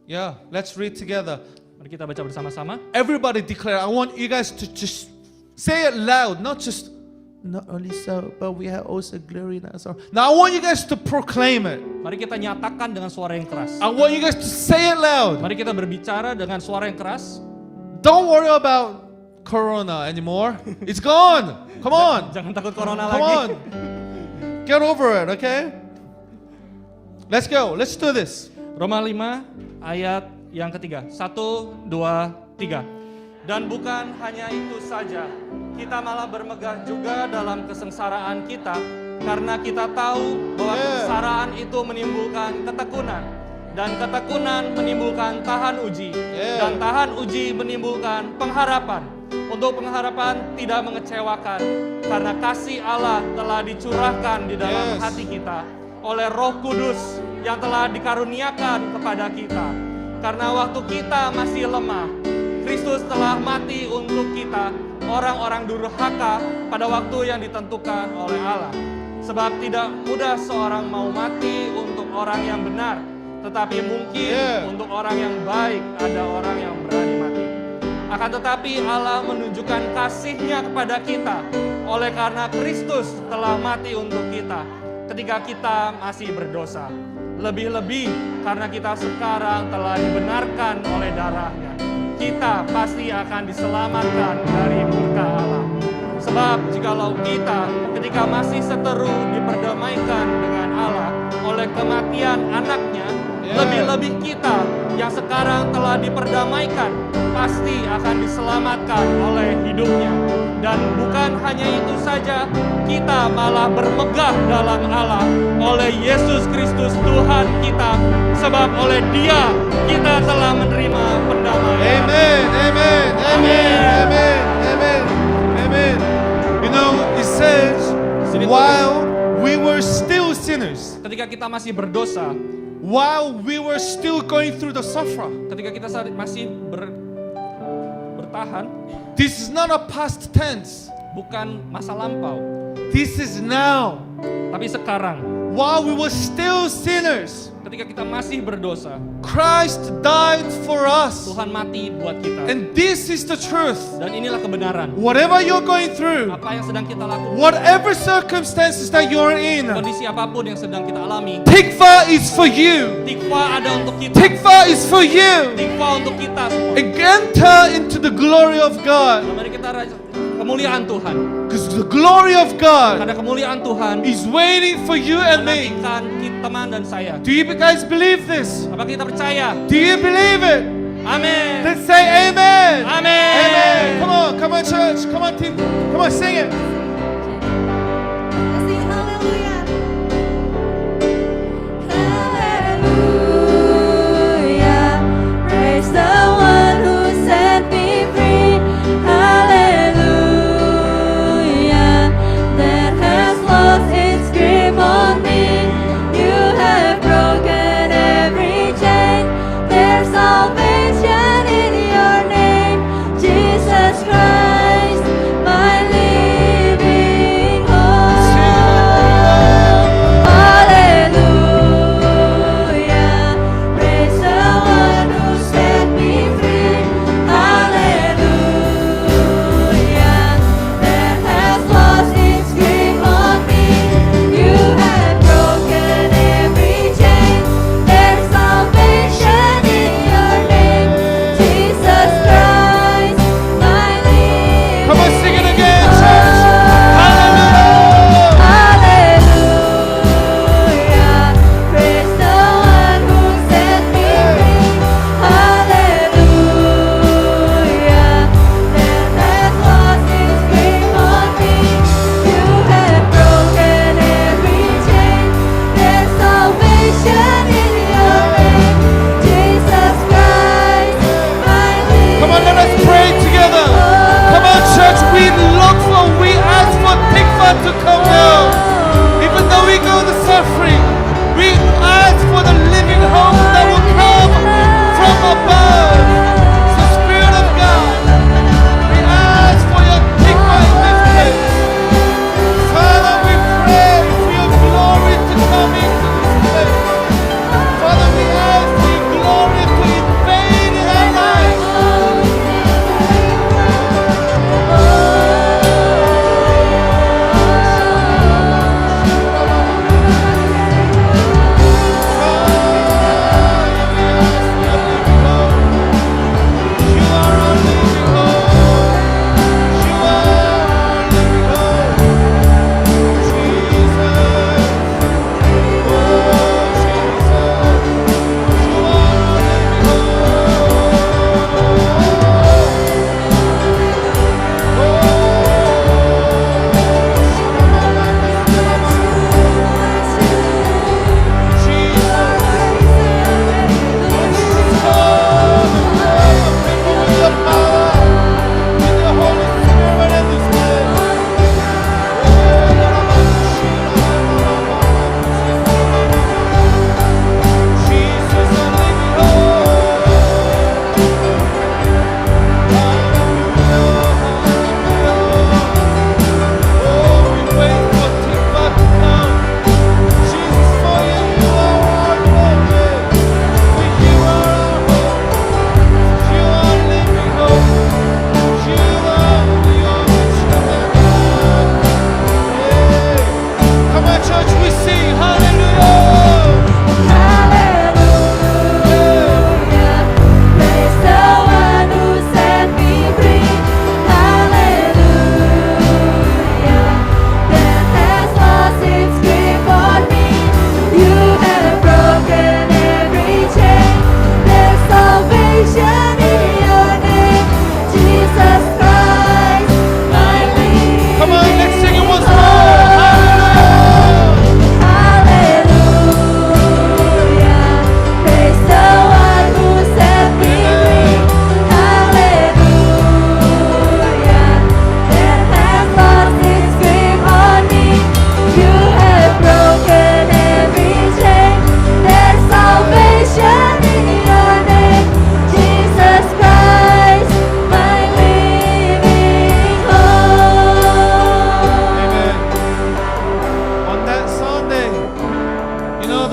Yeah. Let's read together. Mari kita baca bersama-sama. Everybody declare. I want you guys to just say it loud, not only so, but we have also glory in us. Now I want you guys to proclaim it. Mari kita nyatakan dengan suara yang keras. I want you guys to say it loud. Mari kita berbicara dengan suara yang keras. Don't worry about Corona anymore. It's gone. Come on. Jangan takut corona Come lagi. on. Get over it, okay? Let's go. Let's do this. Roma 5 ayat yang ketiga. 1, 2, 3. Dan bukan hanya itu saja, kita malah bermegah juga dalam kesengsaraan kita, karena kita tahu bahwa kesengsaraan itu menimbulkan ketekunan, dan ketekunan menimbulkan tahan uji, dan tahan uji menimbulkan pengharapan. Untuk pengharapan tidak mengecewakan, karena kasih Allah telah dicurahkan di dalam hati kita oleh Roh Kudus yang telah dikaruniakan kepada kita. Karena waktu kita masih lemah, Kristus telah mati untuk kita, orang-orang durhaka, pada waktu yang ditentukan oleh Allah. Sebab tidak mudah seorang mau mati untuk orang yang benar, tetapi mungkin untuk orang yang baik ada orang yang berani mati. Akan tetapi Allah menunjukkan kasih-Nya kepada kita, oleh karena Kristus telah mati untuk kita, ketika kita masih berdosa. Lebih-lebih karena kita sekarang telah dibenarkan oleh darah-Nya, kita pasti akan diselamatkan dari murka Allah. Sebab jikalau kita ketika masih seteru diperdamaikan dengan Allah oleh kematian anaknya, lebih-lebih kita yang sekarang telah diperdamaikan pasti akan diselamatkan oleh hidupnya. Dan bukan hanya itu saja, kita malah bermegah dalam Allah oleh Yesus Kristus Tuhan kita, sebab oleh Dia kita telah menerima pendamaian. Amen, amen, amen, amen, amen, amen. You know, it says, while we were still sinners, Ketika kita masih berdosa, while we were still going through the suffering, ketika kita masih bertahan, this is not a past tense. bukan masa lampau, This is now. tapi sekarang. While we were still sinners, Ketika kita masih berdosa, Christ died for us. Tuhan mati buat kita. And this is the truth. Dan inilah kebenaran. Whatever you're going through, Apa yang sedang kita lakukan, whatever circumstances that you're in, kondisi apapun yang sedang kita alami, Tikva is for you. tikva ada untuk kita. Tikva is for you. Tikva untuk kita semua. Enter into the glory of God. Mari kita kemuliaan Tuhan. Because the glory of God Karena kemuliaan Tuhan is waiting for you and me. menantikan teman dan saya. Do you guys believe this? Apa kita percaya? Do you believe it? Amin. Let's say amen. Amen. Amen. Come on, church. Come on, team. Come on, sing it. Let's sing hallelujah. Hallelujah. Praise the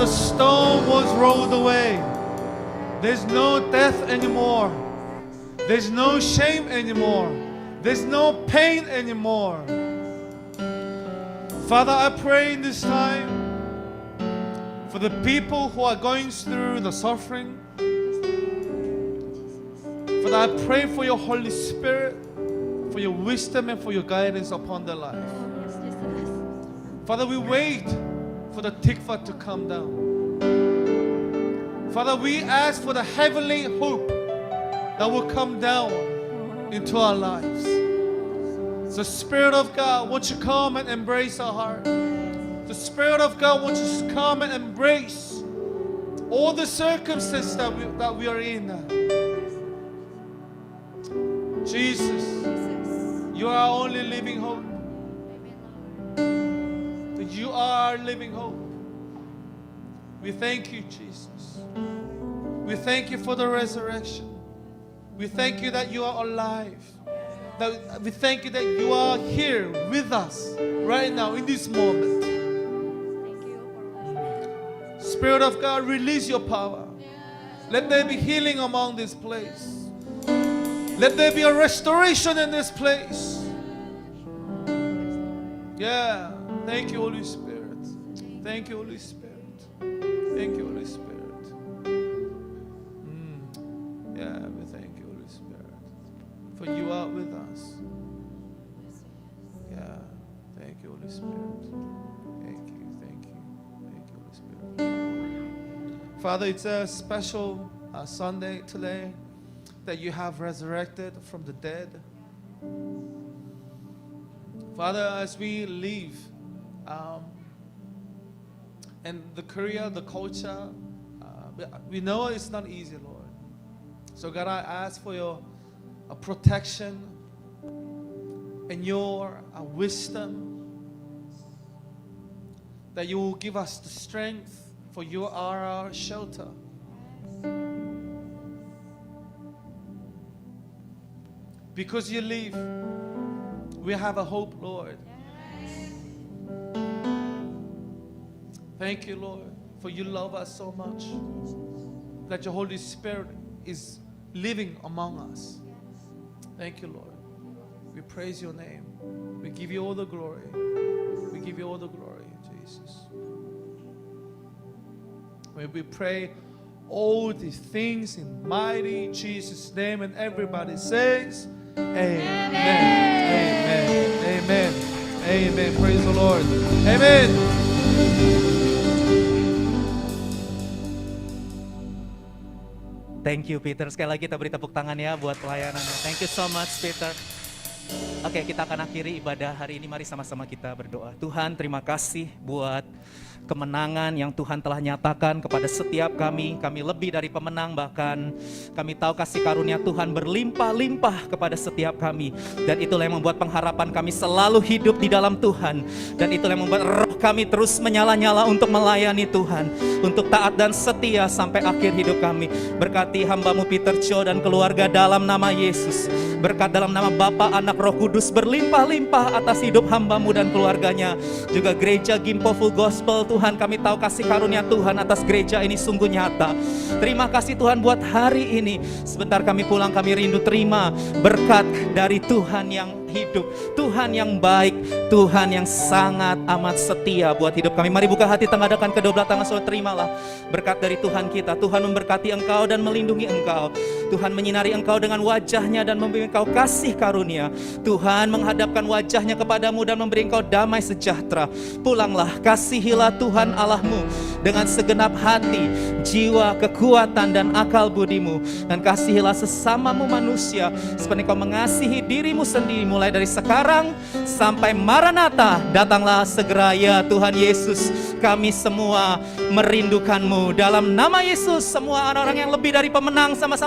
the stone was rolled away. There's no death anymore. There's no shame anymore. There's no pain anymore. Father, I pray in this time for the people who are going through the suffering. Father, I pray for your Holy Spirit, for your wisdom and for your guidance upon their life. Father, we wait for the tikva to come down. Father, we ask for the heavenly hope that will come down into our lives. The Spirit of God, won't you come and embrace our heart? The Spirit of God, won't you come and embrace all the circumstances that we are in. Jesus, you are our only living hope. You are our living hope. We thank you, Jesus. We thank you for the resurrection. We thank you that you are alive. We thank you that you are here with us right now in this moment. Spirit of God, release your power. Let there be healing among this place. Let there be a restoration in this place. Yeah. Thank you, Holy Spirit. Thank you, Holy Spirit. Thank you, Holy Spirit. Yeah, we thank you, Holy Spirit. For you are with us. Yeah. Thank you, Holy Spirit. Thank you, thank you. Thank you, Holy Spirit. Father, it's a special Sunday today that you have resurrected from the dead. Father, as we leave, and the career, the culture, we know it's not easy, Lord. So God, I ask for your protection and your wisdom, that you will give us the strength, for you are our shelter. Because you live, we have a hope, Lord. Thank you, Lord, for you love us so much that your Holy Spirit is living among us. Thank you, Lord. We praise your name. We give you all the glory. We give you all the glory, Jesus. We pray all these things in mighty Jesus' name, and everybody says, Amen. Amen. Amen. Amen. Praise the Lord. Amen. Thank you, Peter. Sekali lagi kita beri tepuk tangan ya buat pelayanannya. Thank you so much, Peter. Oke, kita akan akhiri ibadah hari ini. Mari sama-sama kita berdoa. Tuhan, terima kasih buat kemenangan yang Tuhan telah nyatakan kepada setiap kami. Kami lebih dari pemenang, bahkan kami tahu kasih karunia Tuhan berlimpah-limpah kepada setiap kami. Dan itulah yang membuat pengharapan kami selalu hidup di dalam Tuhan. Dan itulah yang membuat roh kami terus menyala-nyala untuk melayani Tuhan, untuk taat dan setia sampai akhir hidup kami. Berkati hamba-Mu Peter Cho dan keluarga dalam nama Yesus. Berkat dalam nama Bapa, Anak, Roh Kudus berlimpah-limpah atas hidup hamba-Mu dan keluarganya. Juga gereja Gimpo Full Gospel, Tuhan, kami tahu kasih karunia Tuhan atas gereja ini sungguh nyata. Terima kasih Tuhan buat hari ini. Sebentar kami pulang, kami rindu terima berkat dari Tuhan yang hidup, Tuhan yang baik, Tuhan yang sangat amat setia buat hidup kami. Mari buka hati, tengadakan kedua belah tangan, saudara, terimalah berkat dari Tuhan kita. Tuhan memberkati engkau dan melindungi engkau. Tuhan menyinari engkau dengan wajahnya dan memberi engkau kasih karunia. Tuhan menghadapkan wajahnya kepadamu dan memberi engkau damai sejahtera. Pulanglah, kasihilah Tuhan Allahmu dengan segenap hati, jiwa, kekuatan dan akal budimu. Dan kasihilah sesamamu manusia seperti engkau mengasihi dirimu sendiri. Mulai dari sekarang sampai Maranatha, datanglah segera ya Tuhan Yesus. Kami semua merindukanmu. Dalam nama Yesus, semua orang-orang yang lebih dari pemenang sama-sama